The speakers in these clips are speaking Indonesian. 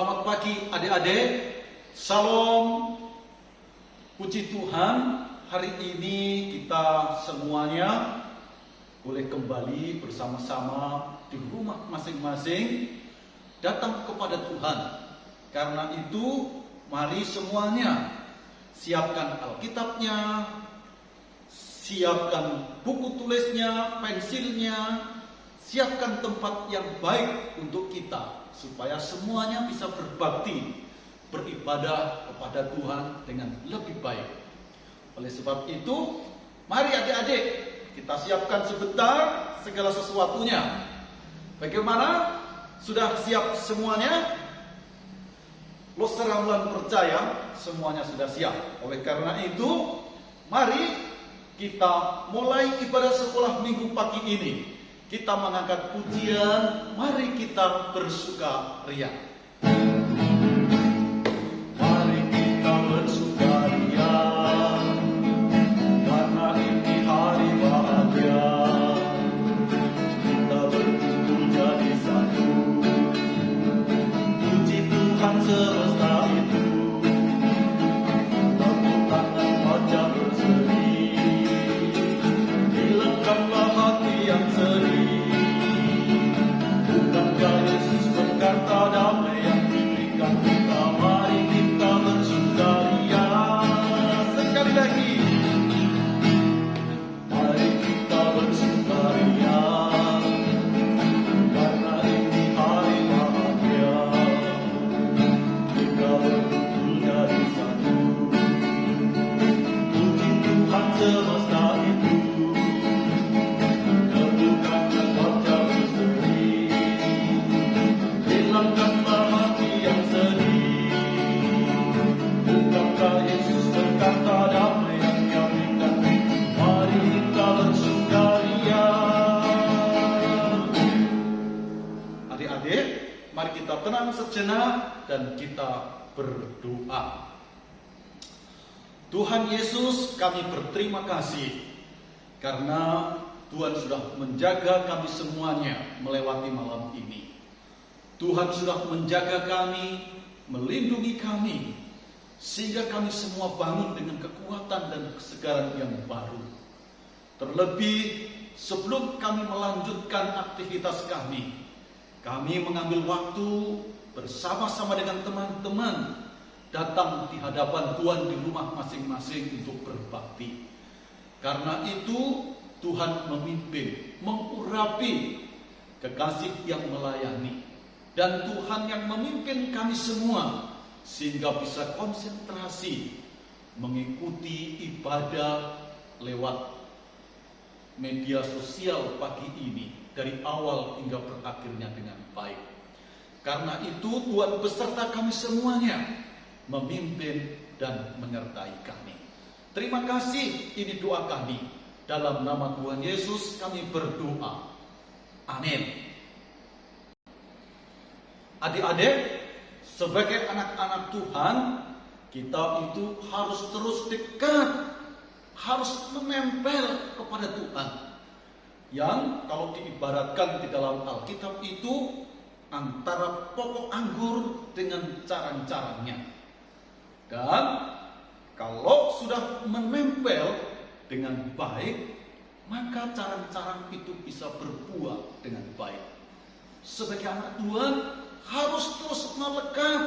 Selamat pagi adik-adik. Salam. Puji Tuhan, hari ini kita semuanya boleh kembali bersama-sama di rumah masing-masing datang kepada Tuhan. Karena itu, mari semuanya siapkan Alkitabnya, siapkan buku tulisnya, pensilnya, siapkan tempat yang baik untuk kita, supaya semuanya bisa berbakti, beribadah kepada Tuhan dengan lebih baik. Oleh sebab itu, mari adik-adik, kita siapkan sebentar segala sesuatunya. Bagaimana? Sudah siap semuanya? Losera Wulan percaya semuanya sudah siap. Oleh karena itu, mari kita mulai ibadah sekolah minggu pagi ini. Kita mengangkat pujian, mari kita bersukaria. Mari kita bersukaria, karena ini hari bahagia. Kita berkumpul jadi satu, puji Tuhan semesta itu. Tepuk tangan wajah berseri, hilangkanlah hati yang sedih. Bukankah Yesus berkata damai yang diberikan kita? Mari kita bersukaria. Sekali lagi, mari kita bersukaria, karena ini hari bahagia. Kita berkumpul jadi satu, puji Tuhan semesta itu. Teguhkanlah wajah berseri, hilangkanlah hati yang sedih. Bukankah Yesus berkata damai yang Dia berikan? Mari kita bersukaria. Adik-adik, mari kita tenang sejenak dan kita berdoa. Tuhan Yesus, kami berterima kasih karena Tuhan sudah menjaga kami semuanya melewati malam ini. Tuhan sudah menjaga kami, melindungi kami, sehingga kami semua bangun dengan kekuatan dan kesegaran yang baru. Terlebih sebelum kami melanjutkan aktivitas kami mengambil waktu bersama-sama dengan teman-teman datang di hadapan Tuhan di rumah masing-masing untuk berbakti. Karena itu Tuhan memimpin, mengurapi kekasih yang melayani, dan Tuhan yang memimpin kami semua sehingga bisa konsentrasi mengikuti ibadah lewat media sosial pagi ini dari awal hingga berakhirnya dengan baik. Karena itu Tuhan beserta kami semuanya memimpin dan menyertai kami. Terima kasih, ini doa kami. Dalam nama Tuhan Yesus kami berdoa. Amin. Adik-adik, sebagai anak-anak Tuhan, kita itu harus terus dekat, harus menempel kepada Tuhan. Yang kalau diibaratkan di dalam Alkitab itu antara pokok anggur dengan carang-carangnya. Dan kalau sudah menempel dengan baik, maka carang-carang itu bisa berbuah dengan baik. Sebagai anak Tuhan harus terus melekat,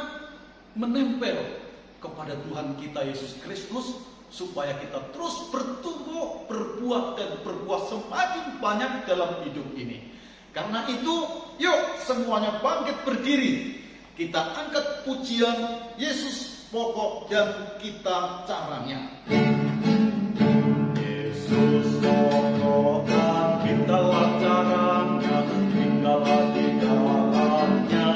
menempel kepada Tuhan kita Yesus Kristus, supaya kita terus bertumbuh, berbuah dan berbuah semakin banyak dalam hidup ini. Karena itu, yuk semuanya bangkit berdiri. Kita angkat pujian Yesus pokok dan kita caranya. Yesus pokok dan kita caranya, tinggallah di dalamnya.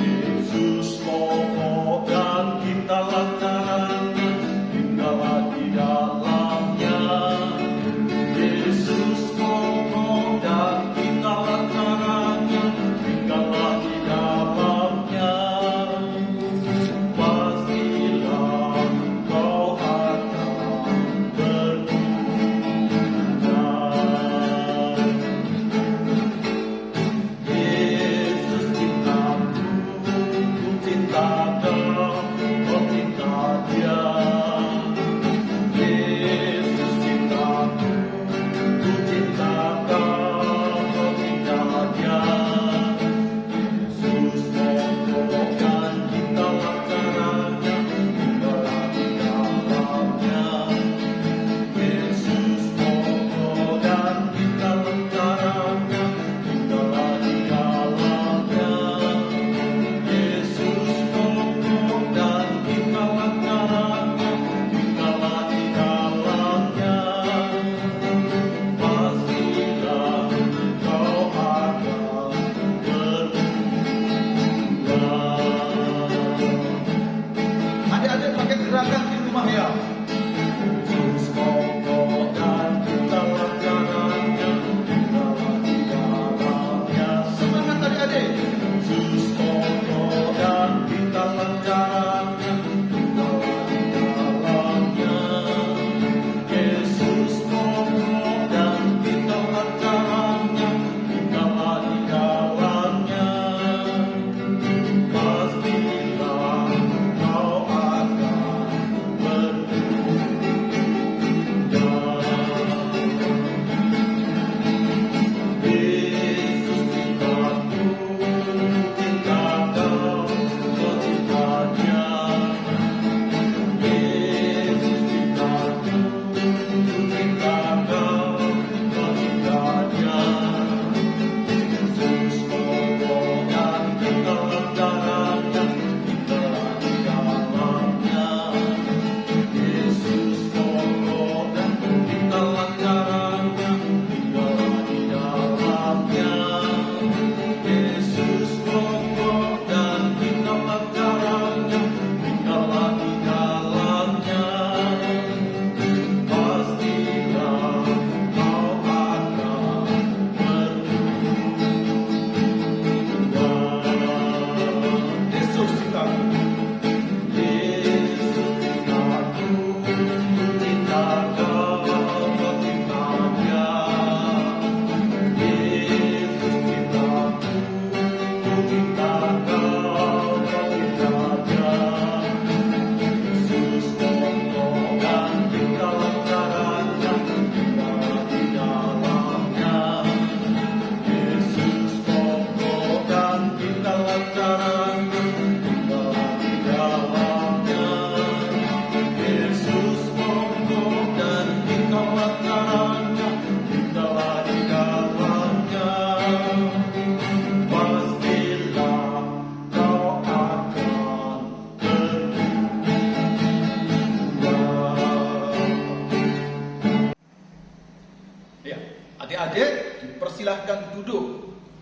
Yesus pokok dan kita caranya, tinggallah di dalamnya. Yesus pokok dan kita caranya, tinggallah di dalamnya. Pastilah kau akan berguna.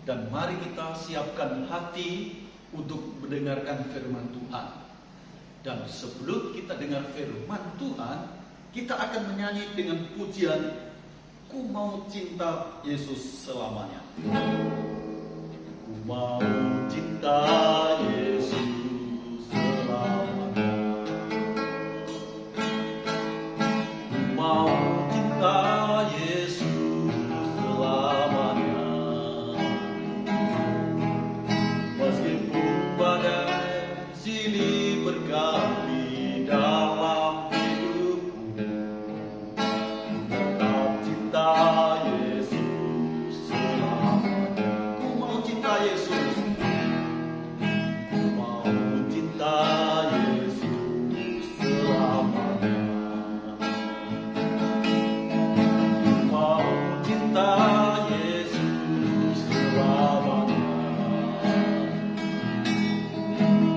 dan mari kita siapkan hati untuk mendengarkan firman Tuhan. Dan sebelum kita dengar firman Tuhan, kita akan menyanyi dengan pujian Ku Mau Cinta Yesus Selamanya. Ku mau cinta Yesus selamanya. Ku mau cinta Yesus selamanya. Meskipun badai silih berganti dalam hidupku, tetap cinta Yesus selamanya. Ku mau cinta Yesus. Ku mau cinta Yesus selamanya. Ku mau cinta Yesus selamanya.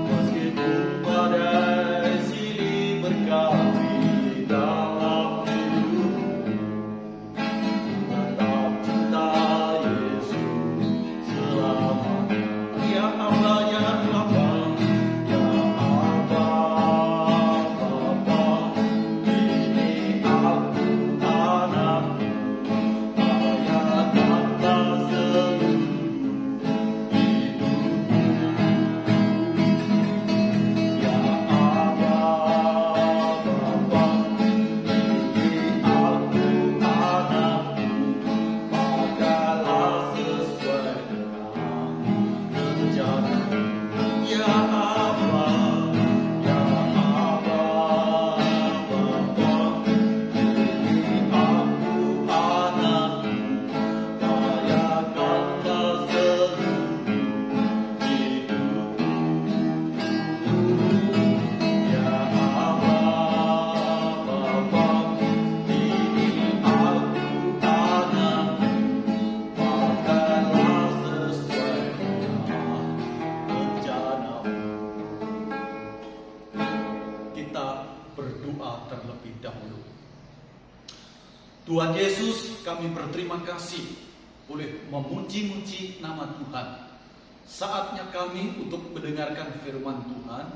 Meskipun badai silih berganti dalam hidupku, tetap cinta Yesus selamanya. Ya Allah, ya Allah, ya Allah, Bapa, ini aku anakmu, layankanlah seluruh hidupku. Ya Allah, Bapa, ini aku anakmu, pakailah sesuai dengan rencanamu. Ya Allah, ya Allah, Bapa, ini aku anakmu, layankanlah seluruh hidupku. Ya Allah, Bapa, ini aku anakmu, pakailah sesuai dengan rencanamu. Kita berdoa terlebih dahulu. Tuhan Yesus, kami berterima kasih boleh memuji-muji nama Tuhan. Saatnya kami untuk mendengarkan firman Tuhan.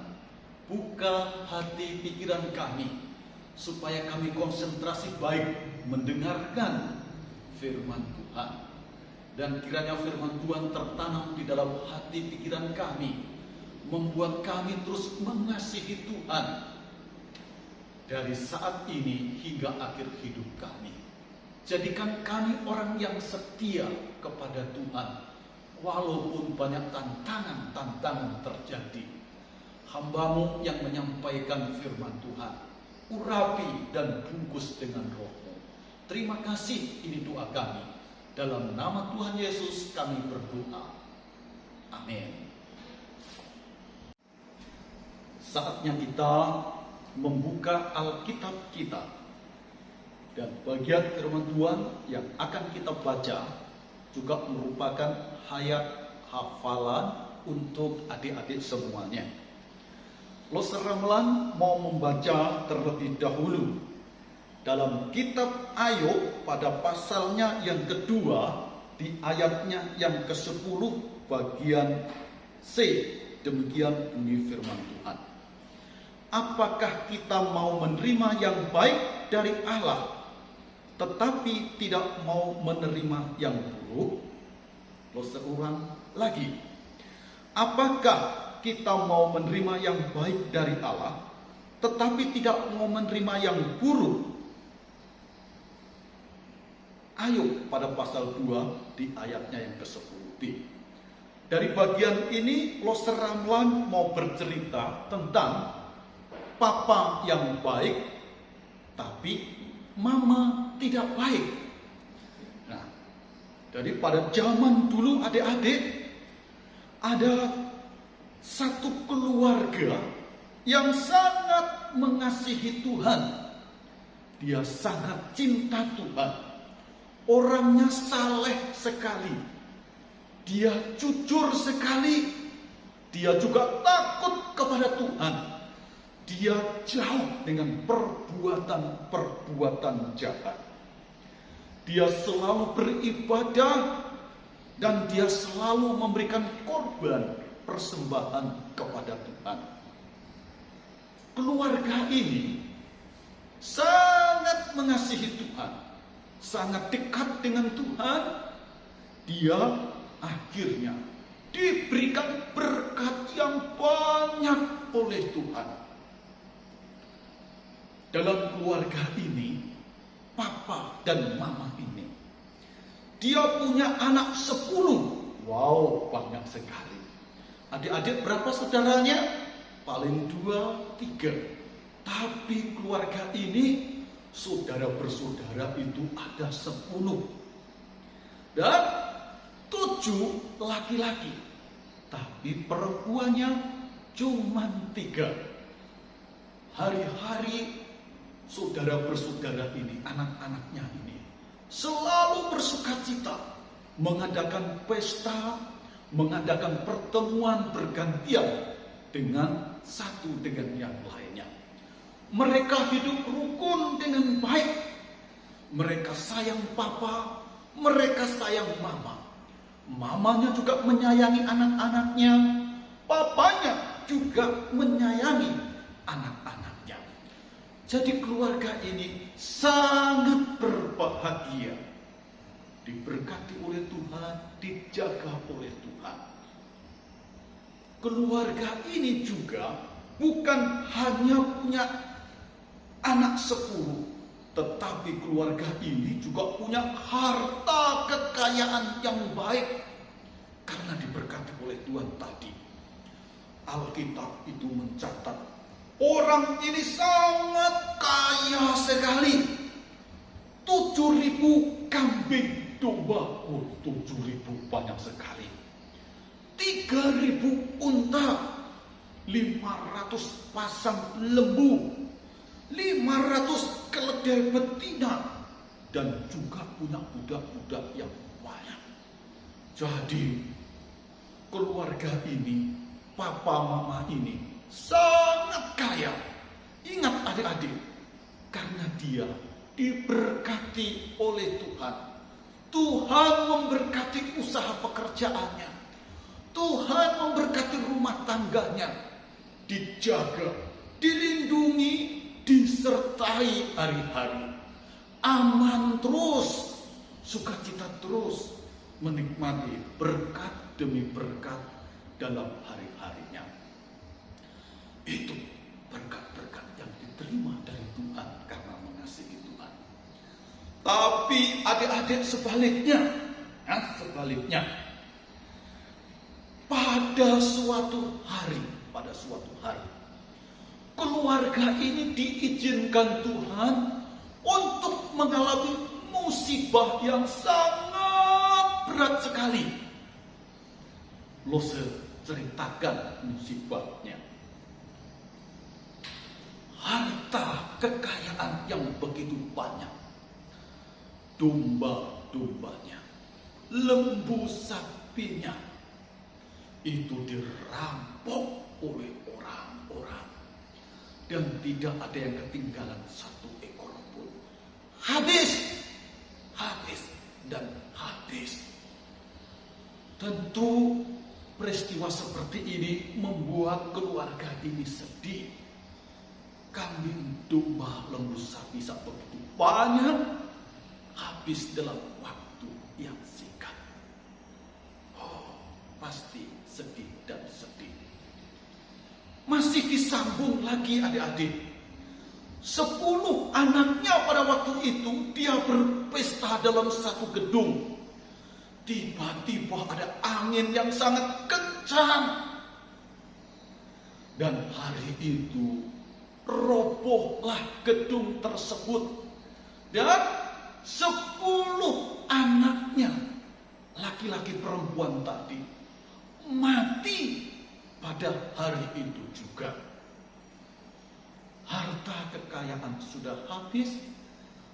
Buka hati pikiran kami supaya kami konsentrasi baik mendengarkan firman Tuhan. Dan kiranya firman Tuhan tertanam di dalam hati pikiran kami, membuat kami terus mengasihi Tuhan dari saat ini hingga akhir hidup kami. Jadikan kami orang yang setia kepada Tuhan, walaupun banyak tantangan-tantangan terjadi. Hamba-Mu yang menyampaikan firman Tuhan, urapi dan bungkus dengan Roh-Mu. Terima kasih, ini doa kami. Dalam nama Tuhan Yesus kami berdoa. Amin. Saatnya kita membuka Alkitab kita. Dan bagian firman Tuhan yang akan kita baca juga merupakan hayat hafalan untuk adik-adik semuanya. Loster Ramelan mau membaca terlebih dahulu dalam kitab Ayub pada pasalnya yang kedua, di ayatnya yang ke-10 bagian C. Demikian bunyi firman Tuhan. Apakah kita mau menerima yang baik dari Allah, tetapi tidak mau menerima yang buruk? Loster ulang lagi. Apakah kita mau menerima yang baik dari Allah, tetapi tidak mau menerima yang buruk? Ayub pada pasal 2 di ayatnya yang ke-10b. Dari bagian ini Loster Ramlan mau bercerita tentang papa yang baik, tapi mama tidak baik. Nah, dari pada zaman dulu adik-adik, ada satu keluarga yang sangat mengasihi Tuhan. Dia sangat cinta Tuhan. Orangnya saleh sekali. Dia jujur sekali. Dia juga takut kepada Tuhan. Dia jauh dengan perbuatan-perbuatan jahat. Dia selalu beribadah dan dia selalu memberikan korban persembahan kepada Tuhan. Keluarga ini sangat mengasihi Tuhan, sangat dekat dengan Tuhan. Dia akhirnya diberikan berkat yang banyak oleh Tuhan. Dalam keluarga ini, papa dan mama ini, dia punya anak 10. Wow, banyak sekali. Adik-adik berapa saudaranya? Paling 2, 3. Tapi keluarga ini, saudara bersaudara itu ada 10. Dan 7 laki-laki. Tapi perempuannya cuma 3. Hari-hari saudara bersaudara ini, anak-anaknya ini, selalu bersukacita, mengadakan pesta, mengadakan pertemuan bergantian dengan satu dengan yang lainnya. Mereka hidup rukun dengan baik. Mereka sayang papa, mereka sayang mama. Mamanya juga menyayangi anak-anaknya, papanya juga menyayangi anak-anaknya. Jadi keluarga ini sangat berbahagia, diberkati oleh Tuhan, dijaga oleh Tuhan. Keluarga ini juga bukan hanya punya anak 10, tetapi keluarga ini juga punya harta kekayaan yang baik karena diberkati oleh Tuhan tadi. Alkitab itu mencatat orang ini sangat kaya sekali. 7.000 kambing domba. 7.000 banyak sekali. 3.000 unta. 500 pasang lembu. 500 keledai betina. Dan juga punya budak-budak yang banyak. Jadi keluarga ini, papa mama ini sangat kaya. Ingat adik-adik, karena dia diberkati oleh Tuhan. Tuhan memberkati usaha pekerjaannya. Tuhan memberkati rumah tangganya. Dijaga, dilindungi, disertai hari-hari. Aman terus, sukacita terus, menikmati berkat demi berkat dalam hari-harinya. Itu berkat-berkat yang diterima dari Tuhan karena mengasihi Tuhan. Tapi adik-adik sebaliknya, pada suatu hari, keluarga ini diizinkan Tuhan untuk mengalami musibah yang sangat berat sekali. Lo ceritakan musibahnya. Harta kekayaan yang begitu banyak. Domba-dombanya, lembu sapinya, itu dirampok oleh orang-orang. Dan tidak ada yang ketinggalan satu ekor pun. Habis dan habis. Tentu peristiwa seperti ini membuat keluarga ini sedih. Kambing, domba, lembu sapi begitu banyak, habis dalam waktu yang singkat. Oh, pasti sedih dan sedih. Masih disambung lagi adik-adik. 10 anaknya pada waktu itu dia berpesta dalam satu gedung. Tiba-tiba ada angin yang sangat kencang. Dan hari itu robohlah gedung tersebut. Dan 10 anaknya, laki-laki perempuan tadi, mati pada hari itu juga. Harta kekayaan sudah habis.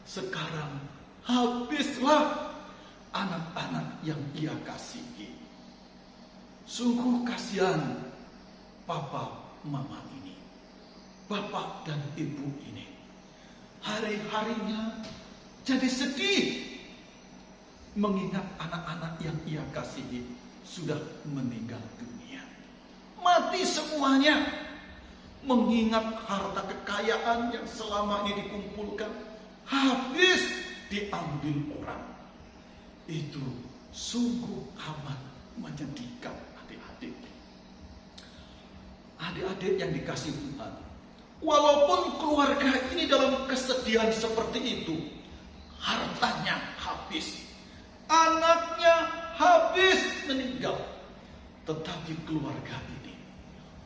Sekarang habislah anak-anak yang ia kasihi. Sungguh kasihan papa mama ini, bapak dan ibu ini. Hari-harinya jadi sedih. mengingat anak-anak yang ia kasihi sudah meninggal dunia. Mati semuanya. Mengingat harta kekayaan yang selama ini dikumpulkan habis diambil orang. Itu sungguh amat menyedihkan adik-adik. Adik-adik yang dikasihi Tuhan, walaupun keluarga ini dalam kesedihan seperti itu, hartanya habis, anaknya habis meninggal, tetapi keluarga ini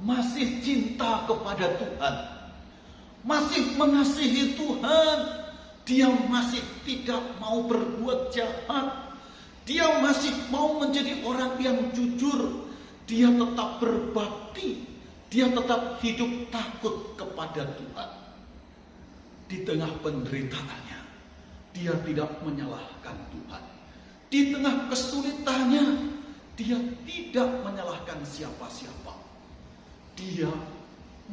masih cinta kepada Tuhan, masih mengasihi Tuhan. Dia masih tidak mau berbuat jahat, dia masih mau menjadi orang yang jujur, dia tetap berbakti, dia tetap hidup takut kepada Tuhan. Di tengah penderitaannya, dia tidak menyalahkan Tuhan. Di tengah kesulitannya, dia tidak menyalahkan siapa-siapa. Dia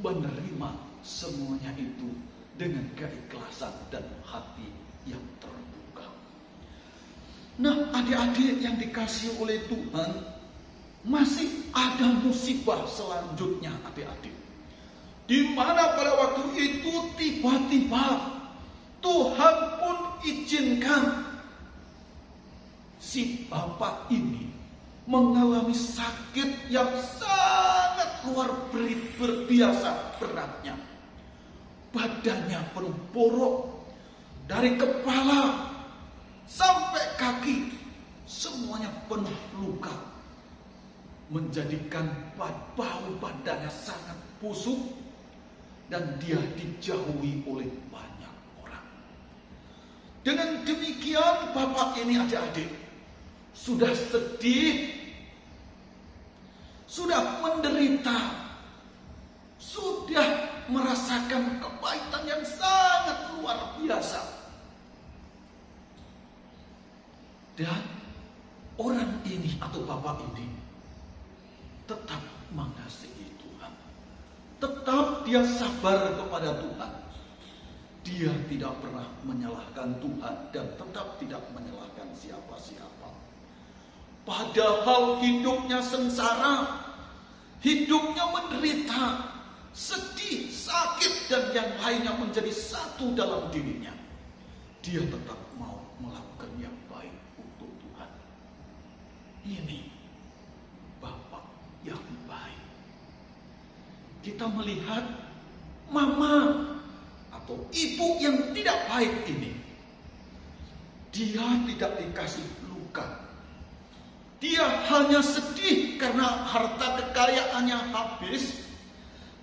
menerima semuanya itu dengan keikhlasan dan hati yang terbuka. Nah, adik-adik yang dikasihi oleh Tuhan, masih ada musibah selanjutnya adik-adik. Di mana pada waktu itu tiba-tiba Tuhan pun izinkan si bapak ini mengalami sakit yang sangat luar biasa beratnya. Badannya penuh borok, dari kepala sampai kaki semuanya penuh luka, menjadikan bau badannya sangat busuk dan dia dijauhi oleh banyak orang. Dengan demikian bapak ini adik-adik sudah sedih, sudah menderita, sudah merasakan kepahitan yang sangat luar biasa. Dan orang ini atau bapak ini tetap mengasihi Tuhan. Tetap dia sabar kepada Tuhan. Dia tidak pernah menyalahkan Tuhan dan tetap tidak menyalahkan siapa-siapa. Padahal hidupnya sengsara, hidupnya menderita, sedih, sakit, dan yang lainnya menjadi satu dalam dirinya. Dia tetap mau melakukan yang baik untuk Tuhan. Ini Bapak yang baik. Kita melihat mama atau ibu yang tidak baik ini, dia tidak dikasih luka. Dia hanya sedih karena harta kekayaannya habis.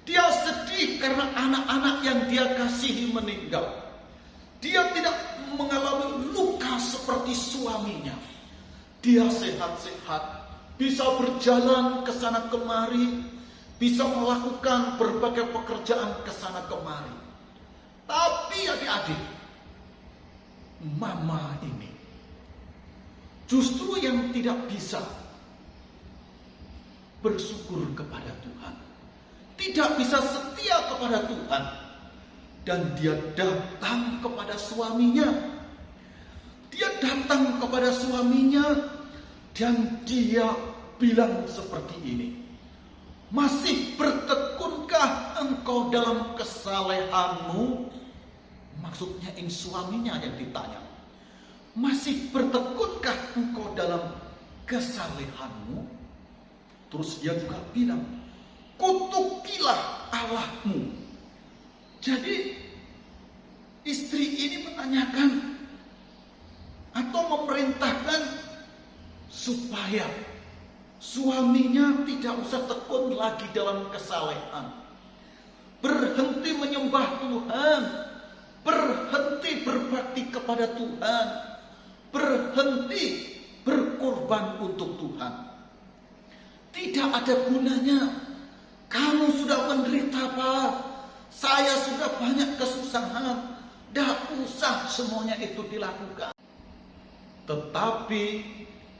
Dia sedih karena anak-anak yang dia kasihi meninggal. Dia tidak mengalami luka seperti suaminya. Dia sehat-sehat, bisa berjalan ke sana kemari, bisa melakukan berbagai pekerjaan ke sana kemari. Tapi adik-adik, mama ini justru yang tidak bisa bersyukur kepada Tuhan, tidak bisa setia kepada Tuhan, dan dia datang kepada suaminya. Dia datang kepada suaminya dan dia bilang seperti ini, masih bertekunkah engkau dalam kesalehanmu? Maksudnya suaminya yang ditanya, masih bertekunkah engkau dalam kesalehanmu? Terus dia juga bilang, kutukilah Allahmu. Jadi istri ini menanyakan atau memerintahkan supaya suaminya tidak usah tekun lagi dalam kesalehan, berhenti menyembah Tuhan, berhenti berbakti kepada Tuhan, berhenti berkorban untuk Tuhan. Tidak ada gunanya. Kamu sudah menderita, Pak. Saya sudah banyak kesusahan. Tidak usah semuanya itu dilakukan. Tetapi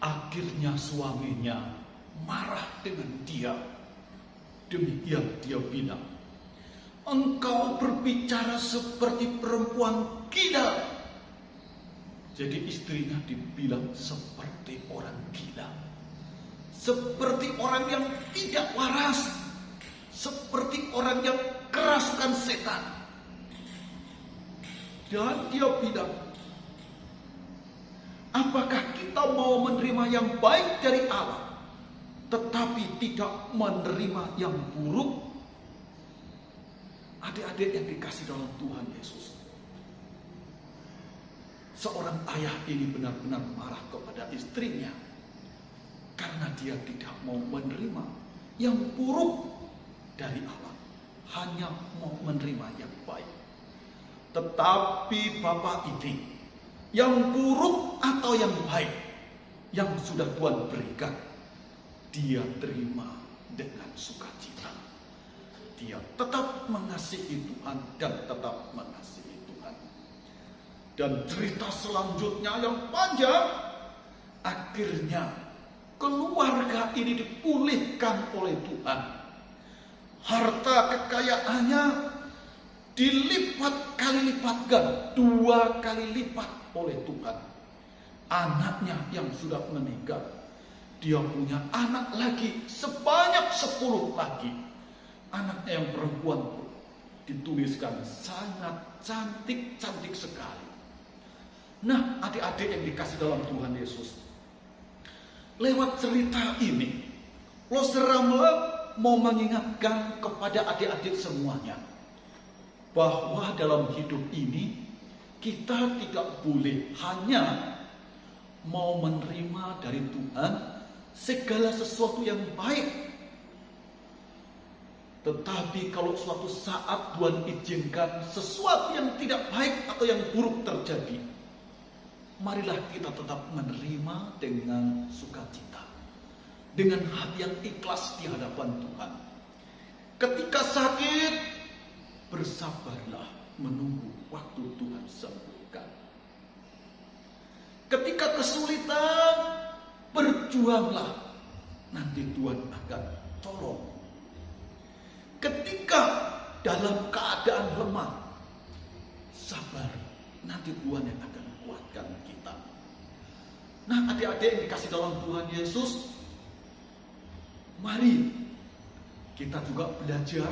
akhirnya suaminya marah dengan dia. Demikian dia bilang, engkau berbicara seperti perempuan gila. Jadi istrinya dibilang seperti orang gila, seperti orang yang tidak waras, seperti orang yang kerasukan setan. Dan dia bilang, apakah kita mau menerima yang baik dari Allah, tetapi tidak menerima yang buruk? Adik-adik yang dikasih dalam Tuhan Yesus, seorang ayah ini benar-benar marah kepada istrinya karena dia tidak mau menerima yang buruk dari Allah, hanya mau menerima yang baik. Tetapi Bapak ini, yang buruk atau yang baik yang sudah Tuhan berikan, dia terima dengan sukacita. Dia tetap mengasihi Tuhan dan tetap mengasihi Tuhan. Dan cerita selanjutnya yang panjang, akhirnya keluarga ini dipulihkan oleh Tuhan. Harta kekayaannya dilipat kali lipatkan, 2 kali lipat oleh Tuhan. Anaknya yang sudah meninggal, dia punya anak lagi sebanyak 10 lagi. Anaknya yang perempuan pun dituliskan sangat cantik-cantik sekali. Nah, adik-adik yang dikasih dalam Tuhan Yesus, lewat cerita ini, Loster Ramle mau mengingatkan kepada adik-adik semuanya bahwa dalam hidup ini kita tidak boleh hanya mau menerima dari Tuhan segala sesuatu yang baik. Tetapi kalau suatu saat Tuhan izinkan sesuatu yang tidak baik atau yang buruk terjadi, marilah kita tetap menerima dengan sukacita, dengan hati yang ikhlas di hadapan Tuhan. Ketika sakit, bersabarlah menunggu waktu Tuhan sembuhkan. Ketika kesulitan, berjuanglah, nanti Tuhan akan tolong. Ketika dalam keadaan lemah, sabar, nanti Tuhan yang akan kuatkan kita. Nah, adik-adik yang dikasih dalam Tuhan Yesus, mari kita juga belajar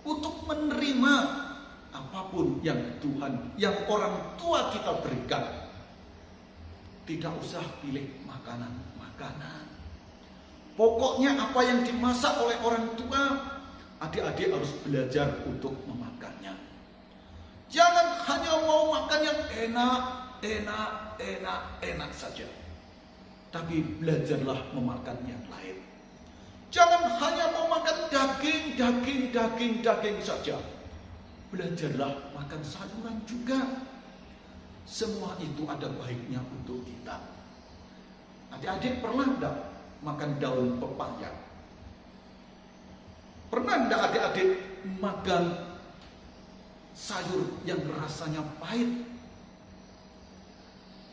untuk menerima apapun yang Tuhan, yang orang tua kita berikan. Tidak usah pilih makanan-makanan. Pokoknya apa yang dimasak oleh orang tua, adik-adik harus belajar untuk memakannya. Jangan hanya mau makan yang enak saja, tapi belajarlah memakan yang lain. Jangan hanya mau makan daging saja. Belajarlah makan sayuran juga. Semua itu ada baiknya untuk kita. Adik-adik pernah enggak makan daun pepaya? Pernah enggak adik-adik makan sayur yang rasanya pahit?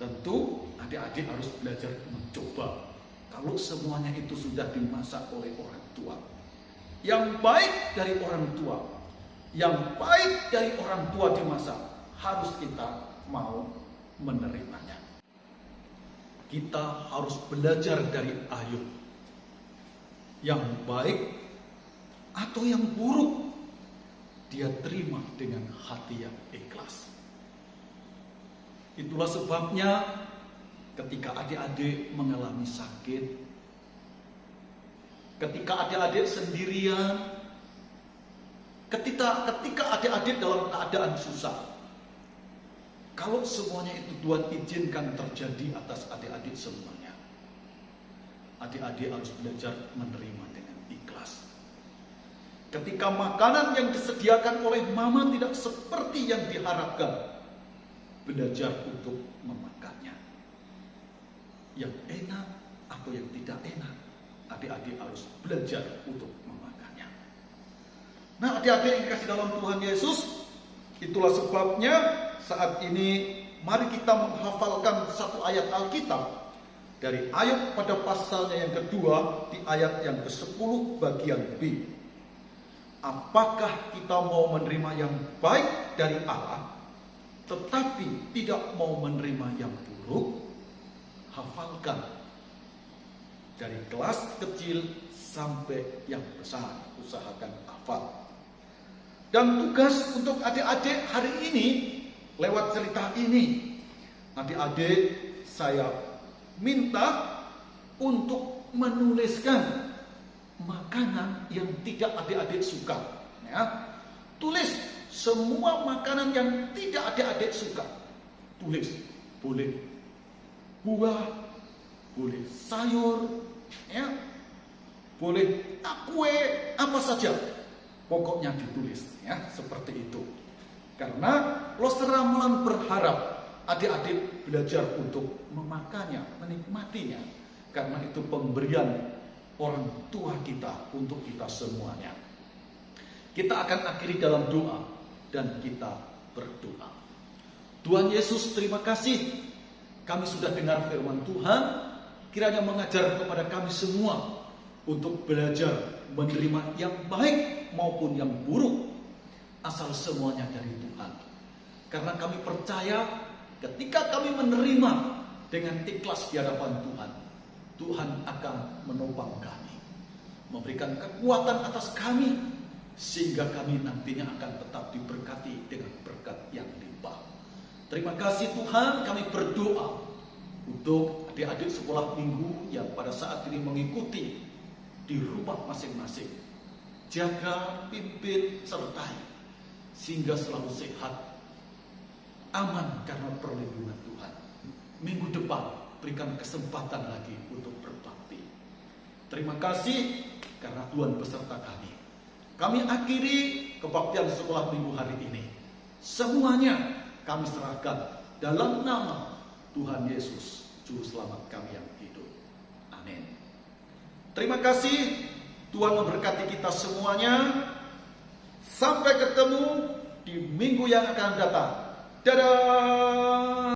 Tentu adik-adik harus belajar mencoba. Kalau semuanya itu sudah dimasak oleh orang tua, yang baik dari orang tua, yang baik dari orang tua dimasak, harus kita mau menerimanya. Kita harus belajar dari Ayub. Yang baik atau yang buruk, dia terima dengan hati yang ikhlas. Itulah sebabnya ketika adik-adik mengalami sakit, ketika adik-adik sendirian, ketika adik-adik dalam keadaan susah, kalau semuanya itu Tuhan izinkan terjadi atas adik-adik semuanya, adik-adik harus belajar menerima dengan ikhlas. Ketika makanan yang disediakan oleh mama tidak seperti yang diharapkan, belajar untuk memakannya. Yang enak atau yang tidak enak, adik-adik harus belajar untuk memakannya. Nah, adik-adik yang dikasih dalam Tuhan Yesus, itulah sebabnya saat ini mari kita menghafalkan satu ayat Alkitab dari Ayub pada pasalnya yang kedua di ayat yang ke-10 bagian B. Apakah kita mau menerima yang baik dari Allah, tetapi tidak mau menerima yang buruk, hafalkan dari kelas kecil sampai yang besar, usahakan hafal. Dan tugas untuk adik-adik hari ini, lewat cerita ini, adik-adik saya minta untuk menuliskan makanan yang tidak adik-adik suka. Ya. Tulis semua makanan yang tidak adik-adik suka. Tulis, boleh buah, boleh sayur, ya, boleh kue, apa saja. Pokoknya ditulis, ya, seperti itu. Karena Loster Ramelan berharap adik-adik belajar untuk memakannya, menikmatinya. Karena itu pemberian orang tua kita untuk kita semuanya. Kita akan akhiri dalam doa dan kita berdoa. Tuhan Yesus, terima kasih. Kami sudah dengar firman Tuhan. Kiranya mengajar kepada kami semua untuk belajar menerima yang baik maupun yang buruk, asal semuanya dari Tuhan. Karena kami percaya ketika kami menerima dengan ikhlas di hadapan Tuhan, Tuhan akan menopang kami, memberikan kekuatan atas kami, sehingga kami nantinya akan tetap diberkati dengan berkat yang limpah. Terima kasih Tuhan, kami berdoa untuk adik-adik sekolah minggu yang pada saat ini mengikuti di rumah masing-masing. Jaga, pimpin, sertai, sehingga selalu sehat, aman karena perlindungan Tuhan. Minggu depan berikan kesempatan lagi untuk berbakti. Terima kasih karena Tuhan beserta kami. Kami akhiri kebaktian sekolah minggu hari ini. Semuanya kami serahkan dalam nama Tuhan Yesus, Juru Selamat kami yang hidup. Amin. Terima kasih. Tuhan memberkati kita semuanya. Sampai ketemu di minggu yang akan datang. Dadah.